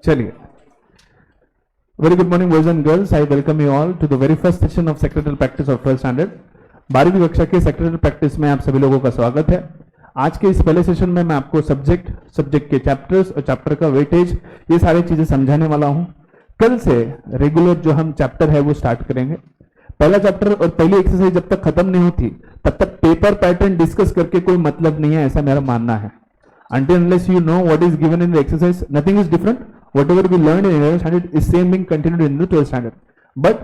चलिए, very good morning boys and girls, I welcome you all to the very first session of secretary practice of 12th standard. 12वीं कक्षा के secretary practice में आप सभी लोगों का स्वागत है। आज के इस पहले सेशन में मैं आपको सब्जेक्ट के चैप्टर्स और चैप्टर का वेटेज, ये सारी चीजें समझाने वाला हूं। कल से रेगुलर जो हम चैप्टर है वो स्टार्ट करेंगे। पहला चैप्टर और पहली एक्सरसाइज जब तक खत्म नहीं होती तब तक पेपर पैटर्न डिस्कस करके कोई मतलब नहीं है, ऐसा मेरा मानना है। Until unless you know what is given in the exercise, nothing is different. Whatever we learned in 11th standard is same being continued in the 12th standard. But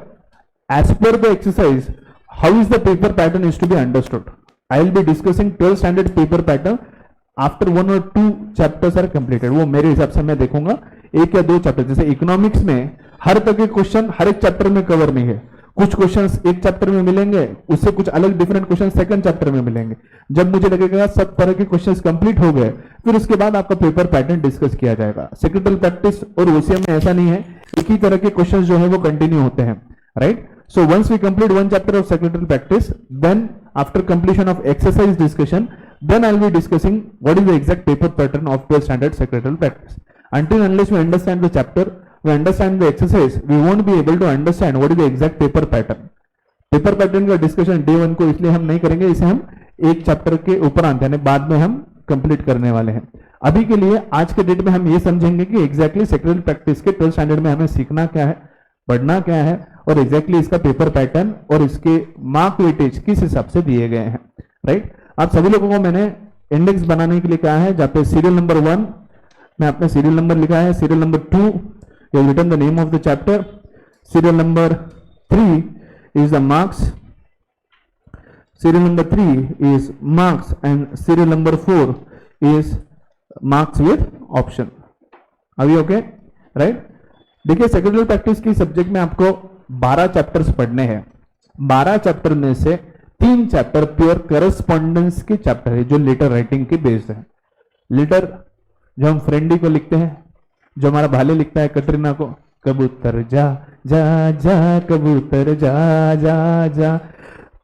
as per the exercise, how is the paper pattern is to be understood? I will be discussing 12th standard paper pattern after 1 or 2 chapters are completed. वो मेरे हिसाब से मैं देखूंगा 1 या 2 chapter. जैसे economics में हर तरह के क्वेश्चन हर एक चैप्टर में कवर नहीं है। कुछ क्वेश्चंस एक चैप्टर में मिलेंगे, उससे कुछ अलग डिफरेंट क्वेश्चन सेकंड चैप्टर में मिलेंगे। जब मुझे लगेगा सब तरह के क्वेश्चंस कंप्लीट हो गए, फिर उसके बाद आपका पेपर पैटर्न डिस्कस किया जाएगा। सेक्रेटरी प्रैक्टिस और ओसीएम में ऐसा नहीं है, एक ही तरह के क्वेश्चंस जो है वो कंटिन्यू होते हैं, right. So once we complete 1 chapter of secretary practice, then after completion of exercise discussion, then I'll be discussing what is the exact paper pattern of 12th standard secretarial practice. Until unless we understand the chapter, we understand the exercise, we won't be able to understand what is the exact paper pattern. Paper pattern का discussion day 1 को इसलिए हम नहीं करेंगे, इसे हम एक chapter के उपरांत यानी बाद में हम कंप्लीट करने वाले हैं। अभी के लिए आज के डेट में हम ये समझेंगे कि एग्जैक्टली सेक्रेटरी प्रैक्टिस के 12th स्टैंडर्ड में हमें सीखना क्या है, पढ़ना क्या है, और एग्जैक्टली इसका पेपर पैटर्न और इसके मार्क वेटेज किस हिसाब से दिए गए हैं, राइट। आप सभी लोगों को मैंने इंडेक्स बनाने के लिए कहा है, जहाँ पे सीरियल नंबर 1 में आपने सीरियल नंबर लिखा है, serial number 2 you written the name of the chapter, serial number 3 is the marks, serial number 3 is marks, and serial number 4 is marks with option. अभी ओके, राइट। देखिए, secretary practice की subject में आपको 12 chapters पढ़ने हैं। 12 chapter में से 3 chapter pure correspondence के चैप्टर है, जो लेटर राइटिंग के बेस्ड है। लेटर जो हम फ्रेंडी को लिखते हैं, जो हमारा भाले लिखता है कटरीना को, कबूतर जा जा जा कबूतर जा जा जा,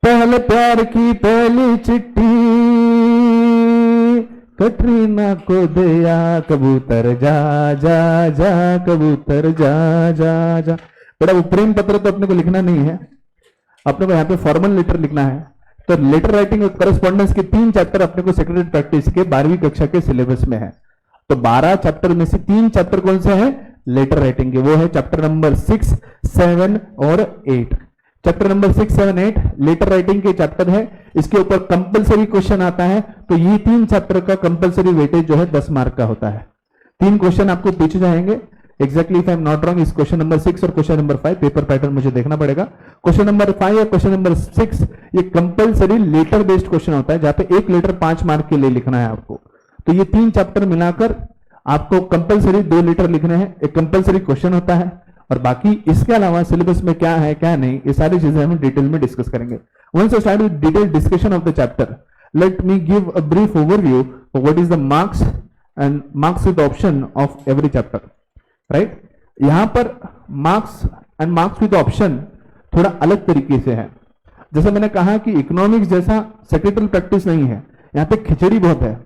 पहले प्यार की पहली चिट्ठी कटरीना को दिया, कबूतर जा जा जा कबूतर जा जा जा। बेटा वो प्रेम पत्र तो अपने को लिखना नहीं है, अपने को यहाँ पे फॉर्मल लेटर लिखना है। तो लेटर राइटिंग और करस्पॉन्डेंस के 3 चैप्टर अपने को सेक्रेटरी प्रैक्टिस के 12वीं कक्षा के सिलेबस में है। तो 12 चैप्टर में से 3 चैप्टर कौन से हैं? लेटर राइटिंग के, वो है चैप्टर नंबर 6, 7 और 8। चैप्टर नंबर 6, 7, 8 लेटर राइटिंग के चैप्टर है। इसके ऊपर कंपलसरी क्वेश्चन आता है, तो ये 3 चैप्टर का कंपलसरी वेटेज जो है 10 मार्क का होता है। 3 क्वेश्चन आपको पूछे जाएंगे exactly, if I am not wrong, इस क्वेश्चन नंबर 6 और क्वेश्चन नंबर 5। पेपर पैटर्न मुझे देखना पड़ेगा। क्वेश्चन नंबर 5 और क्वेश्चन नंबर 6 ये कंपलसरी लेटर बेस्ड क्वेश्चन होता है, जहां पे एक लेटर 5 मार्क के लिए लिखना है आपको। तो ये 3 चैप्टर मिलाकर आपको कंपलसरी 2 लेटर लिखने हैं, एक कंपलसरी क्वेश्चन होता है, और बाकी इसके अलावा सिलेबस में क्या है क्या नहीं, ये सारी चीजें हम डिटेल में डिस्कस करेंगे। Once I start with detail discussion of the chapter, let me give a brief overview what is the marks and marks with option of every chapter, right. यहां पर marks and marks with option थोड़ा अलग तरीके से है। जैसे मैंने कहा कि इकोनॉमिक्स जैसा सेक्रेटरी प्रैक्टिस नहीं है, यहाँ पे खिचड़ी बहुत है।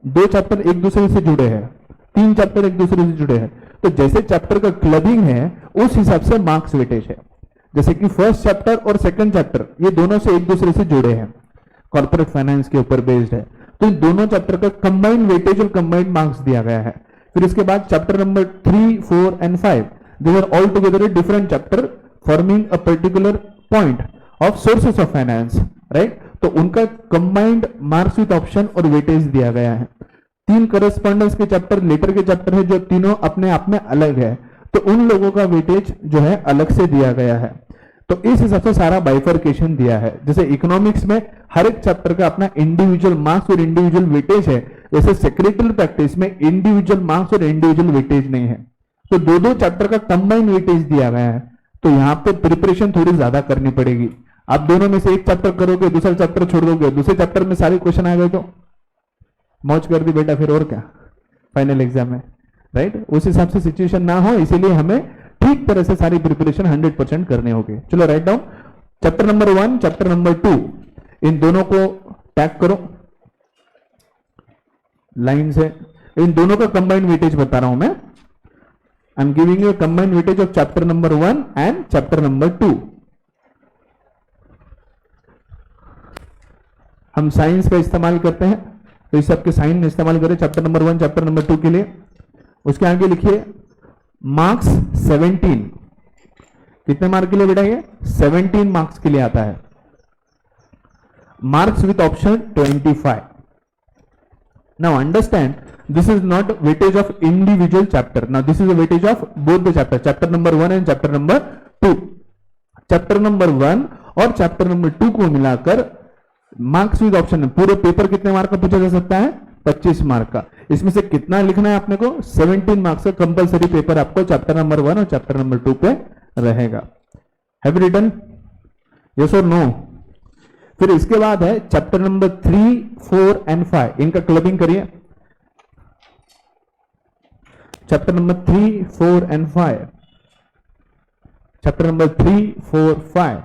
2 चैप्टर एक दूसरे से जुड़े हैं, 3 चैप्टर एक दूसरे से जुड़े हैं, तो जैसे चैप्टर का क्लबिंग है उस हिसाब से मार्क्स वेटेज है। जैसे कि फर्स्ट चैप्टर और सेकंड चैप्टर ये दोनों से एक दूसरे से जुड़े हैं, कॉर्पोरेट फाइनेंस के ऊपर बेस्ड है, तो इन दोनों चैप्टर का कंबाइंड वेटेज और कंबाइंड मार्क्स दिया गया है। फिर इसके बाद chapter number 3, 4 and 5 they are all together a different chapter forming a particular point of sources of finance, right. तो उनका कंबाइंड मार्क्स विद ऑप्शन और वेटेज दिया गया है। 3 करस्पॉन्डेंस के चैप्टर लेटर के चैप्टर है, जो तीनों अपने आप में अलग है, तो उन लोगों का वेटेज जो है अलग से दिया गया है। तो इस हिसाब से सारा बाइफर्केशन दिया है। जैसे इकोनॉमिक्स में हर एक चैप्टर का अपना इंडिविजुअल मार्क्स और इंडिविजुअल वेटेज है, वैसे सेक्रेटरी प्रैक्टिस में इंडिविजुअल मार्क्स और इंडिविजुअल वेटेज नहीं है। तो 2 चैप्टर का कंबाइंड वेटेज दिया गया है, तो यहाँ पे प्रिपरेशन थोड़ी ज्यादा करनी पड़ेगी। आप दोनों में से एक चैप्टर करोगे, दूसरा चैप्टर छोड़ दोगे, दूसरे चैप्टर में सारे क्वेश्चन आ गए तो मौज कर दी बेटा, फिर और क्या फाइनल एग्जाम में, राइट। उस हिसाब से सिचुएशन ना हो, इसीलिए हमें ठीक तरह से सारी प्रिपरेशन 100% करने होगी। चलो write down, chapter number 1, chapter number 2, इन दोनों को टैग करो लाइन से। इन दोनों का कंबाइंड वेटेज बता रहा हूं मैं। I am giving you combined weightage of chapter number 1 and chapter number 2। हम साइंस का इस्तेमाल करते हैं, तो इस सबके साइन इस्तेमाल करें चैप्टर नंबर 1 चैप्टर नंबर 2 के लिए। उसके आगे लिखिए मार्क्स 17, कितने मार्क के लिए बेटा ये 17 मार्क्स के लिए आता है। Marks with option 25। Now understand, this is not weightage of individual chapter. Now this is a weightage of both the chapter, chapter number 1 and chapter number 2. chapter number 1 और chapter number 2 को मिलाकर marks with option, पूरे paper कितने mark का पूछा जा सकता है 25 मार्क का। इसमें से कितना लिखना है आपने को 17 मार्क्स का कंपलसरी पेपर आपको चैप्टर नंबर 1 और चैप्टर नंबर 2 पे रहेगा। Have you written? यस और नो? फिर इसके बाद है चैप्टर नंबर 3, 4 एंड 5, इनका क्लबिंग करिए। Chapter number 3, 4 and 5, chapter number 3, 4, 5,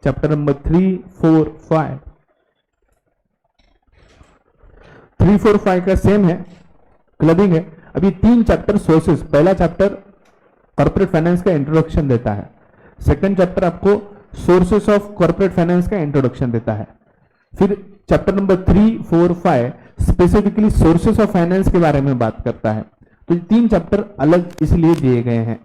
chapter number 3, 4, 5, 3, 4, 5 का सेम है, क्लबिंग है। अभी 3 चैप्टर सोर्सेस, पहला चैप्टर कॉर्पोरेट फाइनेंस का इंट्रोडक्शन देता है, सेकंड चैप्टर आपको सोर्सेस ऑफ कॉर्पोरेट फाइनेंस का इंट्रोडक्शन देता है, फिर chapter number 3, 4, 5 specifically sources of finance के बारे में बात करता है। तो 3 चैप्टर अलग इसलिए दिए गए हैं।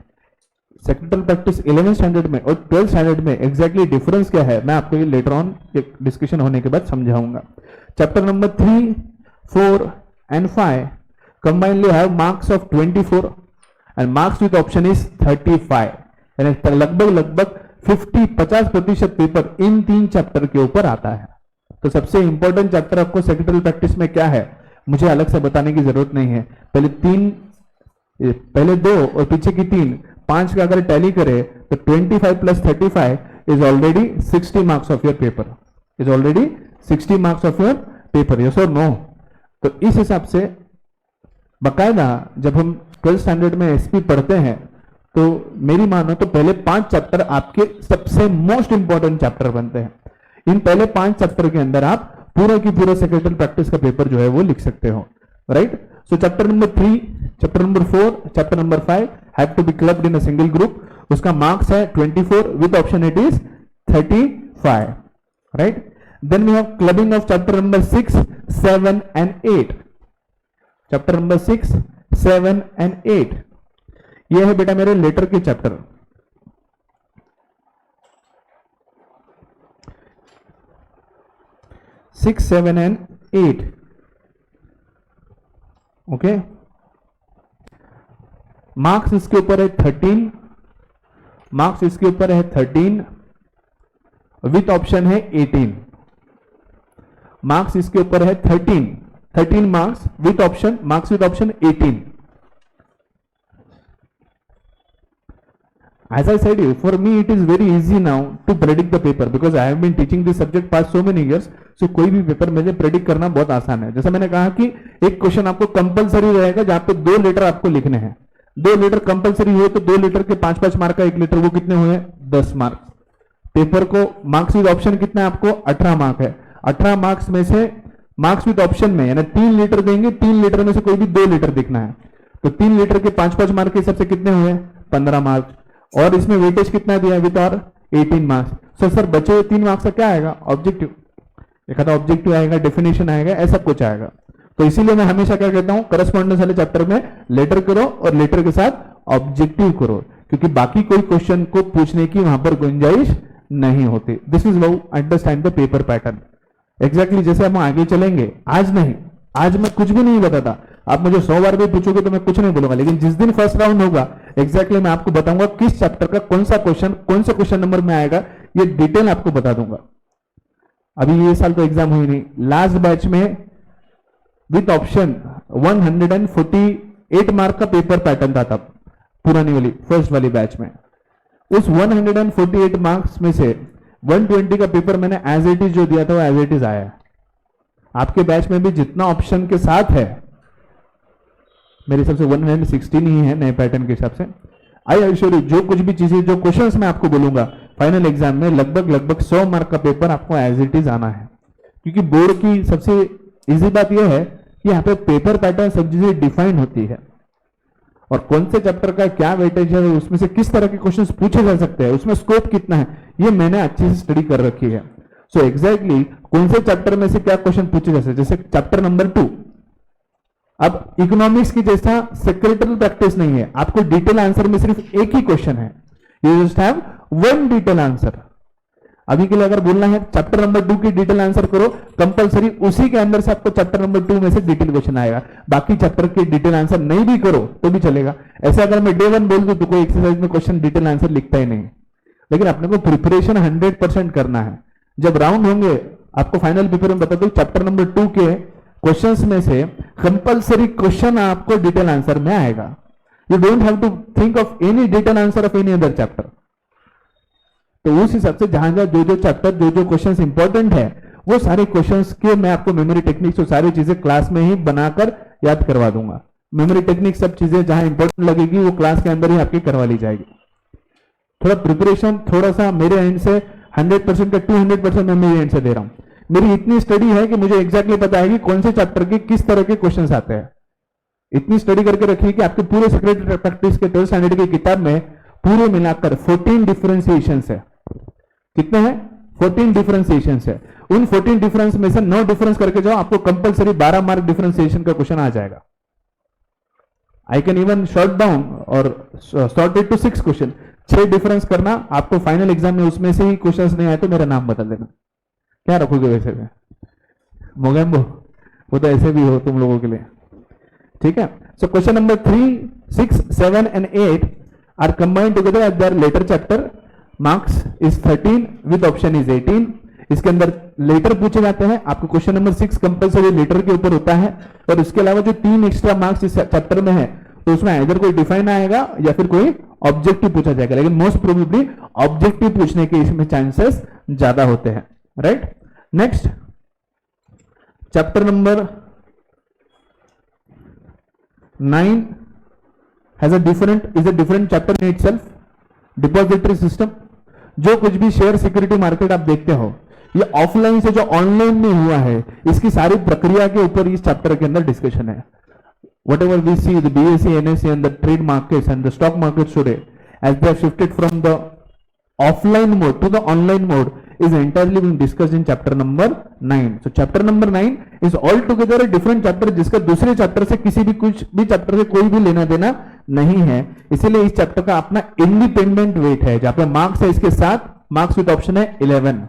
सेक्रेटल प्रैक्टिस 11th स्टैंडर्ड में और 12th स्टैंडर्ड में एग्जैक्टली डिफरेंस क्या है मैं आपको ये लेटर ऑन डिस्कशन होने के बाद समझाऊंगा। Chapter number 3, 4 and 5 combinedly have marks of 24 and marks with option is 35, यानी लगभग 50% पेपर इन 3 चैप्टर के ऊपर आता है। तो सबसे इंपॉर्टेंट चैप्टर आपको सेक्रेटल प्रैक्टिस में क्या है मुझे अलग से बताने की जरूरत नहीं है। पहले 2 और पीछे की 3, 5 का अगर टैली करे तो 25 plus 35 is already 60 marks of your paper, is already 60 marks of your paper. Yes और नो? तो इस हिसाब से बकायदा जब हम 12th स्टैंडर्ड में एसपी पढ़ते हैं तो मेरी मानो तो पहले 5 चैप्टर आपके सबसे मोस्ट इंपॉर्टेंट चैप्टर बनते हैं। इन पहले 5 चैप्टर के अंदर आप पूरा की पूरा सेक्रेटल प्रैक्टिस का पेपर जो है वो लिख सकते हो, right? So chapter number 3, chapter number 4, chapter number 5 have to be clubbed in a single group. उसका मार्क्स है 24 with option it is 35, right? Then we have clubbing of chapter number 6, 7 and 8। Chapter number 6, 7 and 8 ये है बेटा मेरे later के chapter. Six, 7 and 8, okay. Marks इसके ऊपर है 13, मार्क्स इसके ऊपर है 13 विथ ऑप्शन है 18। मार्क्स इसके ऊपर है 13 marks with option, marks with option 18। As I said you, for me it is very easy now to predict the paper because I have been teaching this subject past so many years. So कोई भी paper मुझे predict करना बहुत आसान है। जैसा मैंने कहा कि एक क्वेश्चन आपको कंपलसरी रहेगा जहां पे 2 लेटर आपको लिखने हैं। 2 लेटर कंपलसरी हुए तो 2 लेटर के 5-5 मार्क का 1 लेटर, वो कितने हुए 10 मार्क्स। पेपर को मार्क्स विद ऑप्शन कितना है आपको 18 मार्क है। 18 मार्क्स में से मार्क्स विद ऑप्शन में यानी 3 लेटर देंगे, 3 लेटर में से कोई भी 2 लेटर दिखना है तो 3 लेटर के 5-5 मार्क के हिसाब से कितने हुए 15 मार्क्स। और इसमें वेटेज कितना दिया है विद और 18 मार्क्स। सो सर बचे हुए 3 मार्क्स का क्या आएगा ऑब्जेक्टिव, एक आधा ऑब्जेक्टिव आएगा, डेफिनेशन आएगा, ऐसा कुछ आएगा। तो इसीलिए मैं हमेशा क्या कहता हूं करस्पॉन्डेंस वाले चैप्टर में लेटर करो और लेटर के साथ ऑब्जेक्टिव करो, क्योंकि बाकी कोई क्वेश्चन को पूछने की वहां पर गुंजाइश नहीं होती। This is how understand the paper pattern. Exactly जैसे हम आगे चलेंगे, आज नहीं, आज मैं कुछ भी नहीं बताता। आप मुझे 100 बार भी पूछोगे तो मैं कुछ नहीं बोलूंगा, लेकिन जिस दिन फर्स्ट राउंड होगा एग्जैक्टली मैं आपको बताऊंगा किस चैप्टर का कौन सा क्वेश्चन कौन से क्वेश्चन नंबर में आएगा, ये डिटेल आपको बता दूंगा। अभी ये साल तो एग्जाम हुई नहीं, लास्ट बैच में विथ ऑप्शन 148 मार्क का पेपर पैटर्न था तब, पुरानी वाली फर्स्ट वाली बैच में। उस 148 मार्क्स में से 120 का पेपर मैंने एज इट इज जो दिया था वो एज इट इज आया। आपके बैच में भी जितना ऑप्शन के साथ है मेरे हिसाब से 116 ही है नए पैटर्न के हिसाब से। आई एश्योर यू जो कुछ भी चीजें जो क्वेश्चंस मैं आपको बोलूंगा फाइनल एग्जाम में लगभग 100 मार्क का पेपर आपको एज इट इज आना है, क्योंकि बोर्ड की सबसे इजी बात यह है कि यहाँ पे पेपर पैटर्न सब चीजें डिफाइन होती है। और कौन से चैप्टर का क्या वेटेज है, उसमें से किस तरह के क्वेश्चंस पूछे जा सकते हैं, उसमें स्कोप कितना है, ये मैंने अच्छे से स्टडी कर रखी है। सो एग्जैक्टली कौन से चैप्टर में से क्या क्वेश्चन पूछे जा सकते हैं, जैसे चैप्टर नंबर 2। अब इकोनॉमिक्स की जैसा सेक्रेटरी प्रैक्टिस नहीं है, आपको डिटेल आंसर में सिर्फ एक ही क्वेश्चन है, you just have one detail answer. अभी के लिए अगर बोलना है चैप्टर नंबर 2 की डिटेल आंसर करो, कंपलसरी उसी के अंदर से आपको चैप्टर नंबर 2 में से डिटेल क्वेश्चन आएगा। बाकी चैप्टर के डिटेल आंसर नहीं भी करो तो भी चलेगा। ऐसे अगर मैं डे 1 बोल दूं तो कोई एक्सरसाइज में क्वेश्चन डिटेल आंसर लिखता ही नहीं, लेकिन अपने को प्रिपरेशन 100% करना है। जब राउंड होंगे आपको फाइनल पेपर में बता दो, चैप्टर नंबर 2 के क्वेश्चंस में से कंपलसरी क्वेश्चन आपको डिटेल आंसर में आएगा। You don't have to think of any detail answer of any other chapter. तो उस हिसाब से जहां जहां जो चैप्टर जो क्वेश्चंस इंपॉर्टेंट है, वो सारे क्वेश्चंस के मैं आपको मेमोरी टेक्निक्स और सारी चीजें क्लास में ही बनाकर याद करवा दूंगा। मेमोरी टेक्निक सब चीजें जहां इंपॉर्टेंट लगेगी वो क्लास के अंदर ही आपकी करवा ली जाएगी। थोड़ा प्रिपरेशन थोड़ा सा मेरे एंड से 100% का 200% मैं मेरे एंड से दे रहा हूं। मेरी इतनी स्टडी है कि मुझे एग्जैक्टली पता है कि कौन से चैप्टर के किस तरह के क्वेश्चंस आते हैं। इतनी स्टडी करके रखिए कि आपके पूरे सेक्रेटरी प्रैक्टिस के 12th स्टैंडर्ड की किताब में पूरे मिलाकर 14 डिफरेंशिएशन है। कितने हैं? 14 डिफरेंशिएशन है। उन 14 डिफरेंस में से 9 डिफरेंस करके जाओ, आपको कंपलसरी 12 मार्क डिफरेंशिएशन का क्वेश्चन आ जाएगा। I can even short down और sort it to 6 question. 6 difference करना, आपको फाइनल एग्जाम में उसमें से ही क्वेश्चंस नहीं आए तो मेरा नाम बदल देना। क्या रखोगे वैसे में? मोगेम्बो, वो तो ऐसे भी हो तुम लोगों के लिए, ठीक है। So question number 3, 6, 7 and 8 are combined together at their later chapter. Marks is 13 with option is 18। इसके अंदर लेटर पूछे जाते हैं। आपको क्वेश्चन नंबर 6 कंपलसरी लेटर के ऊपर होता है, और उसके अलावा जो 3 एक्स्ट्रा मार्क्स इस चैप्टर में है, तो उसमें इधर कोई डिफाइन आएगा या फिर कोई ऑब्जेक्टिव पूछा जाएगा, लेकिन मोस्ट प्रोबेबली ऑब्जेक्टिव पूछने के इसमें चांसेस ज्यादा होते हैं, right. Next chapter number 9 has a different chapter in itself. Depository system, जो कुछ भी शेयर सिक्योरिटी मार्केट आप देखते हो, ये ऑफलाइन से जो ऑनलाइन में हुआ है, इसकी सारी प्रक्रिया के ऊपर इस चैप्टर के अंदर डिस्कशन है। Whatever we see, the BSE, NSE and the trade markets and the stock markets today, as they have shifted from the offline mode to the online mode, is entirely being discussed in chapter number 9. So chapter number 9 is altogether a different chapter, जिसका दूसरे chapter से किसी भी कुछ भी chapter से कोई भी लेना देना नहीं है। इसीलिए इस चैप्टर का अपना इंडिपेंडेंट वेट है। जहां पे मार्क्स है इसके साथ मार्क्स विद ऑप्शन है 11,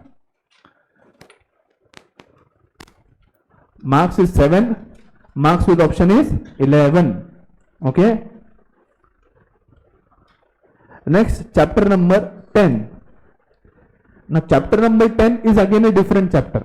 marks is 7, marks with option is 11. Okay, next chapter number 10. Now chapter number 10 is again a different chapter.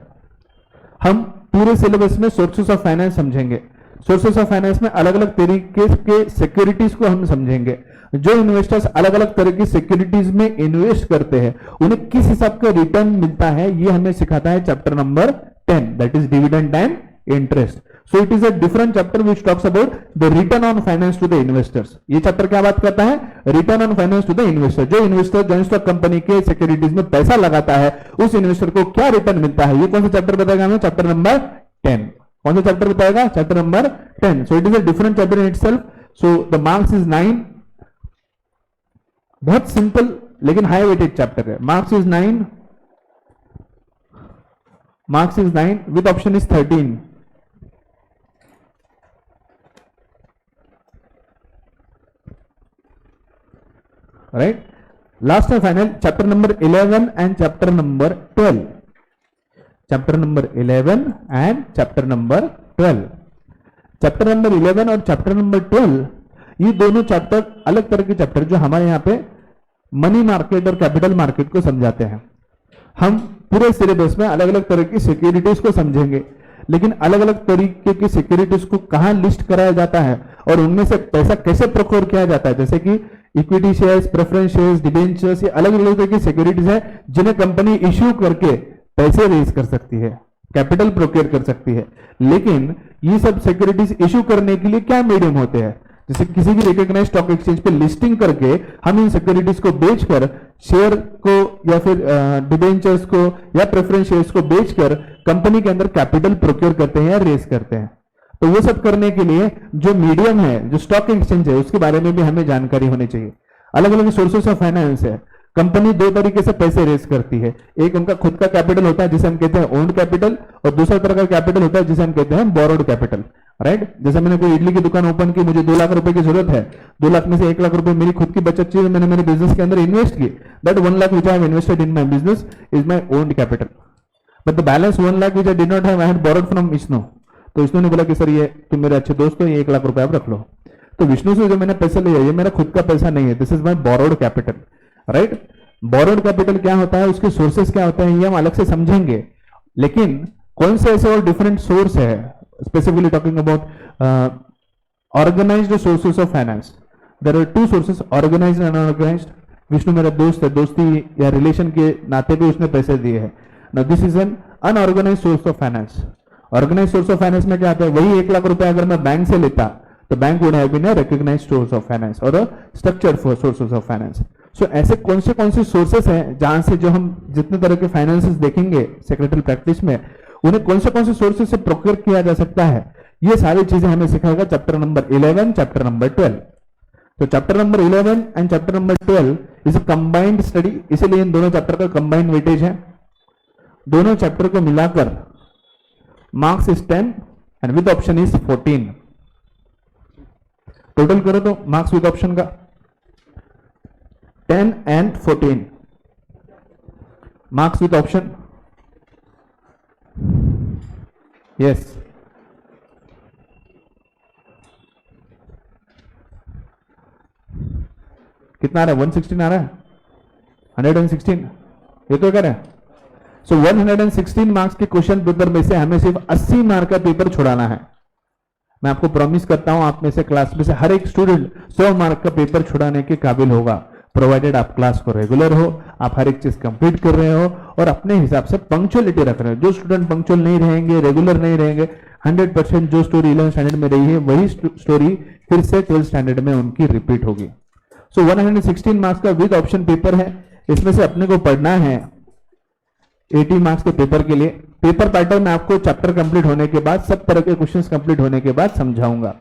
हम पूरे सिलेबस में सोर्सेस ऑफ फाइनेंस समझेंगे। सोर्सेस ऑफ फाइनेंस में अलग अलग तरीके के सिक्योरिटीज को हम समझेंगे। जो इन्वेस्टर्स अलग अलग तरह की सिक्योरिटीज में इन्वेस्ट करते हैं, उन्हें किस हिसाब का रिटर्न मिलता है, ये हमें सिखाता है chapter number 10, that is dividend and interest. So it is a different chapter which talks about the return on finance to the investors. ये चैप्टर क्या बात करता है? Return on finance to the investor. जो इन्वेस्टर जॉइंट स्टॉक कंपनी के securities में पैसा लगाता है, उस इन्वेस्टर को क्या रिटर्न मिलता है, ये कौन सा चैप्टर बताएगा हमें? Chapter number 10। कौन सा चैप्टर बताएगा? Chapter number 10। So it is a different chapter in itself. So the marks is 9। बहुत सिंपल लेकिन हाई वेटेड चैप्टर है। Marks is 9, marks is 9 with option is 13। Right, last and final chapter number 11 and chapter number 12। Chapter number 11 and chapter number 12। Chapter number 11 और chapter number 12, ये दोनों chapter अलग तरह के chapter जो हमारे यहां पे मनी मार्केट और कैपिटल मार्केट को समझाते हैं। हम पूरे सिलेबस में अलग अलग तरह की सिक्योरिटीज को समझेंगे, लेकिन अलग अलग तरीके की सिक्योरिटीज को कहां लिस्ट कराया जाता है और उनमें से पैसा कैसे प्रोक्योर किया जाता है, जैसे कि equity shares, preference shares, debentures, ये अलग अलग तरह की सिक्योरिटीज है जिन्हें कंपनी इश्यू करके पैसे रेज कर सकती है, कैपिटल प्रोक्योर कर सकती है। लेकिन ये सब सिक्योरिटीज इश्यू करने के लिए क्या मीडियम होते हैं? जैसे किसी भी रिकॉग्नाइज्ड स्टॉक एक्सचेंज पे लिस्टिंग करके हम इन सिक्योरिटीज को बेचकर शेयर को या फिर डिबेंचर्स को या प्रेफरेंस शेयर्स को बेचकर कंपनी के अंदर कैपिटल प्रोक्योर करते हैं या रेज करते हैं। तो वो सब करने के लिए जो मीडियम है, जो स्टॉक एक्सचेंज है, उसके बारे में भी हमें जानकारी होनी चाहिए। अलग अलग सोर्सेस ऑफ फाइनेंस है। कंपनी दो तरीके से पैसे रेज करती है, एक उनका खुद का कैपिटल होता है जिसे हम कहते हैं ओन्ड कैपिटल, और दूसरा तरह का कैपिटल होता है जिसे हम कहते हैं बोरोड कैपिटल, राइट। जैसे मैंने कोई इडली की दुकान ओपन की, मुझे 2 लाख रुपए की जरूरत है, 2 लाख में से 1 लाख रुपए मेरी खुद की बचत चीज मैंने मेरे बिजनेस के अंदर इन्वेस्ट की, that 1 lakh which I have invested in my business is my owned capital, but the balance 1 lakh which I did not have, I had borrowed from Vishnu. तो विष्णु ने बोला कि सर ये तुम मेरे अच्छे दोस्त हो, ये 1 लाख रुपए आप रख लो। तो विष्णु से जो मैंने पैसा लिया ये मेरा खुद का पैसा नहीं है, this is my borrowed capital, right. Borrowed capital क्या होता है, उसके सोर्सेस क्या होते हैं, ये हम अलग से समझेंगे। लेकिन कौन से ऐसे और डिफरेंट सोर्स है, specifically talking about organised sources of finance, there are 2 sources, organised and unorganised. Vishnu मेरा दोस्त है, दोस्ती या रिलेशन के नाते भी उसने पैसे दिए हैं। Now this is an unorganised source of finance. Organised source of finance में क्या आता है, वही 1 लाख रुपए अगर मैं बैंक से लेता तो bank would have been a recognized source of finance और a structured sources of finance. So ऐसे कौन से सोर्सेस हैं जहां से जो हम जितने तरह के फाइनेंसेस देखेंगे सेक्रेटरी प्रैक्टिस में, उन्हें कौन से सोर्सेस से प्रोक्योर किया जा सकता है, ये सारी चीजें हमें सिखाएगा चैप्टर नंबर 11, चैप्टर नंबर 12। तो chapter number 11 and chapter number 12 is a combined study, इसीलिए इन दोनों चैप्टर का कंबाइंड वेटेज है। दोनों चैप्टर को मिलाकर marks is 10 and with option is 14। Total करो तो मार्क्स विद ऑप्शन का 10 and 14, marks with option, yes, कितना आ रहा है, 116 आ रहा है, 116, ये तो कह रहे हैं। सो 116 मार्क्स के क्वेश्चन पेपर में से हमें सिर्फ 80 मार्क का पेपर छुड़ाना है। मैं आपको प्रॉमिस करता हूं आप में से क्लास में से हर एक स्टूडेंट 100 मार्क का पेपर छुड़ाने के काबिल होगा, प्रोवाइडेड आप क्लास को रेगुलर हो, आप हर एक चीज कंप्लीट कर रहे हो और अपने हिसाब से पंक्चुअलिटी रख रहे हो। जो स्टूडेंट पंक्चुअल नहीं रहेंगे, रेगुलर नहीं रहेंगे, 100% जो स्टोरी 11th स्टैंडर्ड में रही है वही स्टोरी फिर से 12th स्टैंडर्ड में उनकी रिपीट होगी। सो 116 मार्क्स का विद ऑप्शन पेपर है, इसमें से अपने को पढ़ना है 80 मार्क्स के पेपर के लिए। पेपर पैटर्न में आपको चैप्टर कंप्लीट होने के बाद, सब तरह के क्वेश्चंस कंप्लीट होने के बाद समझाऊंगा।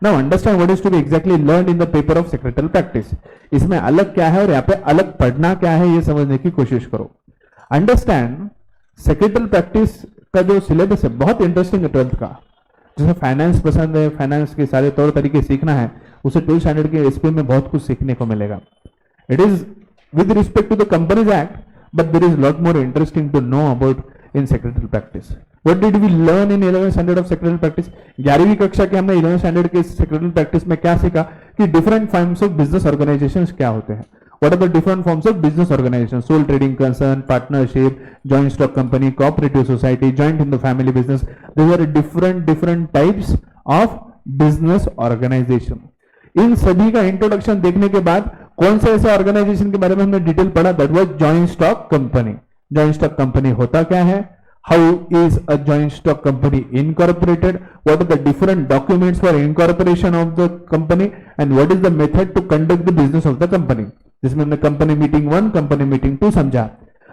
Now understand what is to be exactly learn in the paper of secretary practice. इसमें अलग क्या है और यहाँ पे अलग पढ़ना क्या है, ये समझने की कोशिश करो। अंडरस्टैंड सेक्रेटरी प्रैक्टिस का जो सिलेबस है बहुत इंटरेस्टिंग है 12th का। जैसे फाइनेंस पसंद है, फाइनेंस के सारे तौर तरीके सीखना है, उसे 12th स्टैंडर्ड के एसपी में बहुत कुछ सीखने को मिलेगा। It is with respect to the companies act, but there is lot more interesting to know about in secretarial practice. What did we learn in 11th standard of secretarial practice? 11वीं कक्षा के हमने 11th standard के secretarial practice में क्या सीखा कि different forms of business organizations क्या होते हैं। What are the different forms of business organizations? Sole trading concern, partnership, joint stock company, cooperative society, joint in the family business. These are different types of business organization. इन सभी का introduction देखने के बाद कौन से ऐसे ऑर्गेनाइजेशन के बारे में हमने डिटेल पढ़ा, that was joint stock company. Joint stock company होता क्या है, how is a joint stock company incorporated, what are the different documents for incorporation of the company and what is the method to conduct the business of the company. जिसमें हमने company meeting 1, company meeting 2 समझा।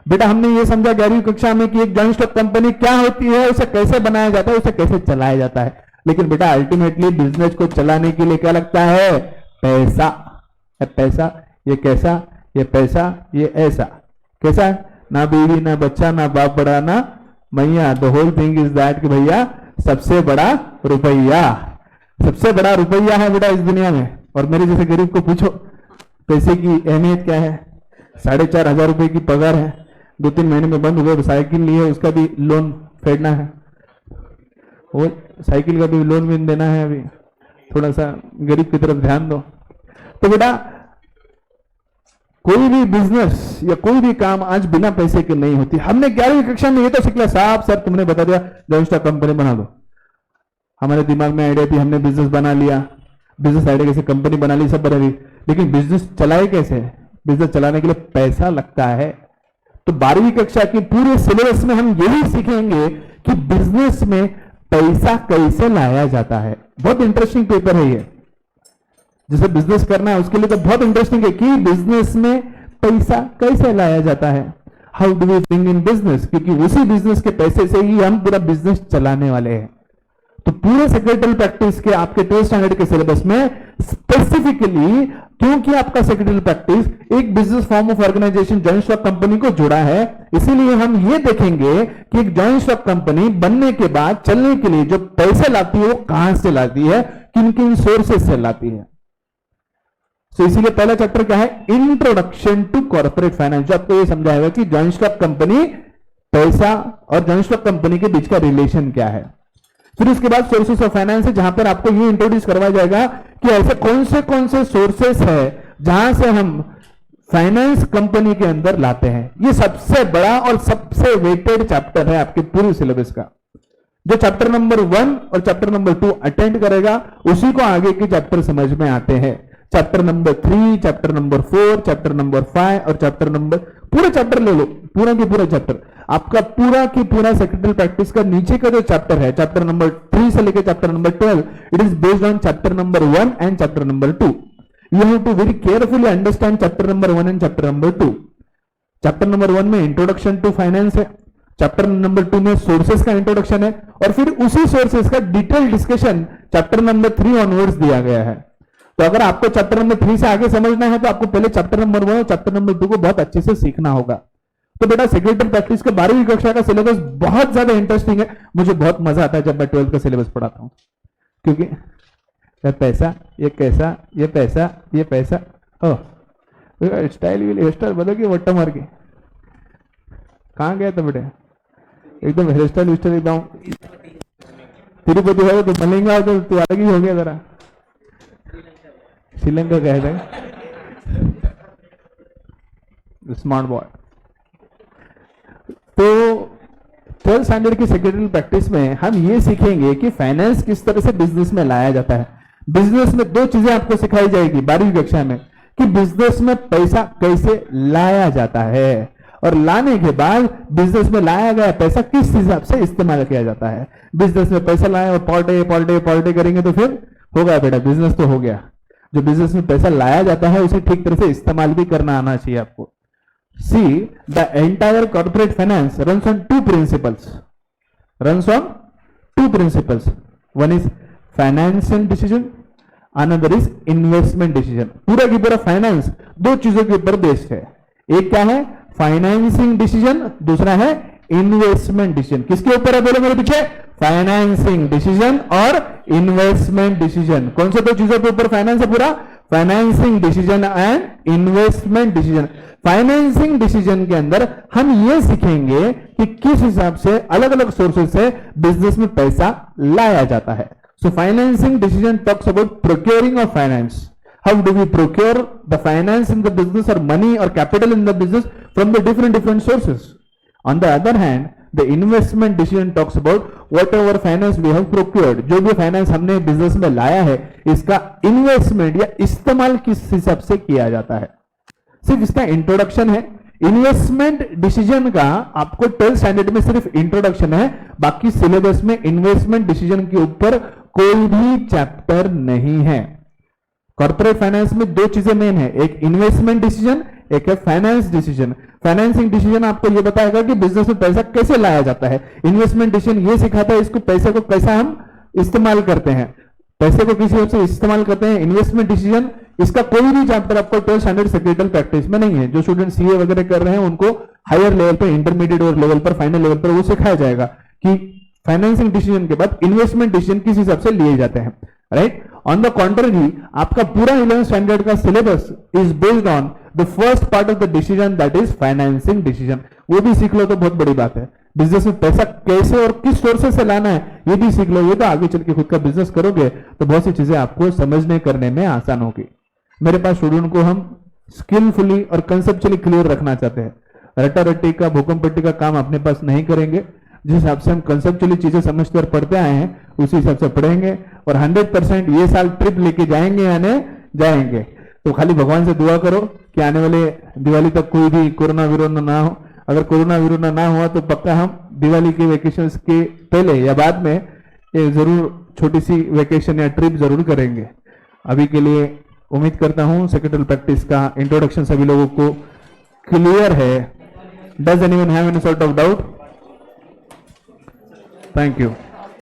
बेटा हमने ये समझा 11वीं कक्षा में कि एक जॉइंट स्टॉक कंपनी क्या होती है, उसे कैसे बनाया जाता है, उसे कैसे चलाया जाता है। लेकिन बेटा अल्टीमेटली बिजनेस को चलाने के लिए क्या लगता है, पैसा। पैसा, ये कैसा, ये पैसा, ये ऐसा। कैसा, ना बीवी ना बच्चा ना बाप बड़ा ना मैया, the whole thing is that कि भैया सबसे बड़ा रुपया, सबसे बड़ा रुपया है बेटा इस दुनिया में। और मेरे जैसे गरीब को पूछो पैसे की अहमियत क्या है। 4,500 रुपए की पगार है, 2-3 महीने में बंद हो गए, साइकिल ली है उसका भी लोन फेडना है, वो साइकिल का भी लोन भी देना है, अभी थोड़ा सा गरीब की तरफ ध्यान दो। तो बेटा कोई भी बिजनेस या कोई भी काम आज बिना पैसे के नहीं होती। हमने 11वीं कक्षा में ये तो सीख लिया, साहब सर तुमने बता दिया जॉइंट स्टॉक कंपनी बना दो, हमारे दिमाग में आइडिया थी, हमने बिजनेस बना लिया, बिजनेस आइडिया कैसे कंपनी बना ली, सब बना ली, लेकिन बिजनेस चलाए कैसे। बिजनेस चलाने के लिए पैसा लगता है। तो 12वीं कक्षा के पूरे सिलेबस में हम यही सीखेंगे कि बिजनेस में पैसा कैसे लाया जाता है। बहुत इंटरेस्टिंग पेपर है ये, जिसे बिजनेस करना है उसके लिए तो बहुत इंटरेस्टिंग है कि बिजनेस में पैसा कैसे लाया जाता है, how do we bring in business, क्योंकि उसी बिजनेस के पैसे से ही हम पूरा बिजनेस चलाने वाले हैं। तो पूरे सेक्रेटरी प्रैक्टिस के आपके 12th स्टैंडर्ड के सिलेबस में स्पेसिफिकली, क्योंकि आपका सेक्रेटरी प्रैक्टिस एक business form of organisation joint stock company को जुड़ा है, इसीलिए हम ये देखेंगे कि एक जॉइंट स्टॉक कंपनी बनने के बाद चलने के लिए जो पैसे लाती है वो कहां से लाती है, किन किन सोर्सेस से लाती है। तो इसीलिए पहला चैप्टर क्या है, इंट्रोडक्शन टू कॉर्पोरेट फाइनेंस, जो आपको ये समझाएगा कि जॉइंट स्टॉक कंपनी, पैसा और जॉइंट स्टॉक कंपनी के बीच का रिलेशन क्या है। फिर उसके बाद सोर्सेस ऑफ फाइनेंस है, जहां पर आपको ये इंट्रोड्यूस करवाया जाएगा कि ऐसे कौन से सोर्सेस है जहां से हम फाइनेंस कंपनी के अंदर लाते हैं। ये सबसे बड़ा और सबसे वेटेड चैप्टर है आपके पूरे सिलेबस का। जो चैप्टर नंबर 1 और चैप्टर नंबर 2 अटेंड करेगा उसी को आगे के चैप्टर समझ में आते हैं। Chapter number 3, chapter number 4, chapter number 5 और चैप्टर नंबर, पूरे चैप्टर ले लो, पूरा की पूरा चैप्टर आपका पूरा की पूरा सेक्रेटरी प्रैक्टिस का नीचे का जो चैप्टर है, चैप्टर नंबर 3 से लेकर chapter number 12, it is based on chapter number 1 and chapter number 2। You have to very carefully understand chapter number 1 and chapter number 2। Chapter number 1 में इंट्रोडक्शन टू फाइनेंस है, chapter number 2 में sources का introduction है, और फिर उसी sources का detail discussion chapter number 3 onwards दिया गया है। तो अगर आपको चैप्टर नंबर 3 से आगे समझना है तो आपको पहले चैप्टर नंबर 1 और चैप्टर नंबर 2 को बहुत अच्छे से सीखना होगा। तो बेटा सेक्रेटरी प्रैक्टिस के 12वीं कक्षा का सिलेबस बहुत ज्यादा इंटरेस्टिंग है। मुझे बहुत मजा आता है जब मैं 12th का सिलेबस पढ़ाता हूं, क्योंकि ये पैसा, ये कैसा, ये पैसा, ये पैसा, ओ स्टाइल हेयर स्टाइल बदल के वट्टा मार के कहां गया था बेटे, एकदम हेयर स्टाइल एकदम तिरुपति हो तो मलेंगा तो तू अलग ही हो गया जरा। श्रीलंका कह रहे स्मार्ट बॉय। तो 12th स्टैंडर्ड की सेक्रेटरी प्रैक्टिस में हम ये सीखेंगे कि फाइनेंस किस तरह से बिजनेस में लाया जाता है। बिजनेस में 2 चीजें आपको सिखाई जाएगी 12वीं कक्षा में, कि बिजनेस में पैसा कैसे लाया जाता है और लाने के बाद बिजनेस में लाया गया पैसा किस हिसाब से इस्तेमाल किया जाता है। बिजनेस में पैसा लाए और पॉलिटे करेंगे तो फिर होगा बेटा, बिजनेस तो हो गया। जो बिजनेस में पैसा लाया जाता है उसे ठीक तरह से इस्तेमाल भी करना आना चाहिए आपको। See the entire corporate finance runs on 2 principles. One is financial decision, another is investment decision. पूरा की पूरा फाइनेंस 2 चीजों के ऊपर बेस्ड है। एक क्या है, फाइनेंसिंग डिसीजन, दूसरा है इन्वेस्टमेंट डिसीजन। किसके ऊपर है बोलो मेरे पीछे, फाइनेंसिंग डिसीजन और इन्वेस्टमेंट डिसीजन। कौन से 2 चीजों के ऊपर फाइनेंस है पूरा, financing decision and investment decision. Financing decision के अंदर हम ये सीखेंगे कि किस हिसाब से अलग अलग सोर्सेस से बिजनेस में पैसा लाया जाता है। So financing decision talks about procuring of finance. How do we procure the finance in the business or money or capital in the business from the different sources? On the other hand, the investment decision talks about whatever finance we have procured. जो भी finance हमने business में लाया है इसका investment या इस्तेमाल किस हिसाब से किया जाता है, सिर्फ इसका इंट्रोडक्शन है। इन्वेस्टमेंट डिसीजन का आपको 12th स्टैंडर्ड में सिर्फ इंट्रोडक्शन है, बाकी सिलेबस में इन्वेस्टमेंट डिसीजन के ऊपर कोई भी चैप्टर नहीं है। कॉर्पोरेट फाइनेंस में 2 चीजें मेन है, एक इन्वेस्टमेंट डिसीजन, एक है फाइनेंस डिसीजन। फाइनेंसिंग डिसीजन आपको यह बताएगा कि बिजनेस में पैसा कैसे लाया जाता है। इन्वेस्टमेंट डिसीजन ये सिखाता है इसको पैसे को कैसा हम इस्तेमाल करते हैं, पैसे को किसी हिसाब से इस्तेमाल करते हैं। इन्वेस्टमेंट डिसीजन इसका कोई भी चैप्टर आपको 12th स्टैंडर्ड सेक्रेटरी प्रैक्टिस में नहीं है। जो स्टूडेंट सीए वगैरह कर रहे हैं उनको हायर लेवल पर, इंटरमीडिएट और लेवल पर, फाइनल लेवल पर वो सिखाया जाएगा कि फाइनेंसिंग डिसीजन के बाद इन्वेस्टमेंट डिसीजन किस हिसाब से लिए जाते हैं, राइट। ऑन द कॉन्ट्ररी आपका पूरा 11th स्टैंडर्ड का syllabus is based on the first part of the decision, that is financing decision. वो भी सीख लो तो बहुत बड़ी बात है। बिजनेस में पैसा कैसे और किस सोर्सेस से लाना है ये भी सीख लो, ये तो आगे चल के खुद का बिजनेस करोगे तो बहुत सी चीजें आपको समझने करने में आसान होगी। मेरे पास स्टूडेंट को हम स्किलफुली और कंसेप्चुअली क्लियर रखना चाहते हैं। रट्टा रट्टी का, भूकंप पट्टी का काम अपने पास नहीं करेंगे। जिस हिसाब से हम कंसेप्चुअली चीजें समझते और पढ़ते आए हैं उसी हिसाब से पढ़ेंगे और 100% ये साल ट्रिप लेके जाएंगे यानी जाएंगे। तो खाली भगवान से दुआ करो कि आने वाले दिवाली तक कोई भी कोरोना विरोना ना हो। अगर कोरोना विरोना ना हुआ तो पक्का हम दिवाली के वेकेशंस के पहले या बाद में जरूर छोटी सी वेकेशन या ट्रिप जरूर करेंगे। अभी के लिए उम्मीद करता हूं सेक्रेटरी प्रैक्टिस का इंट्रोडक्शन सभी लोगों को क्लियर है। Does anyone have any sort of doubt? Thank you.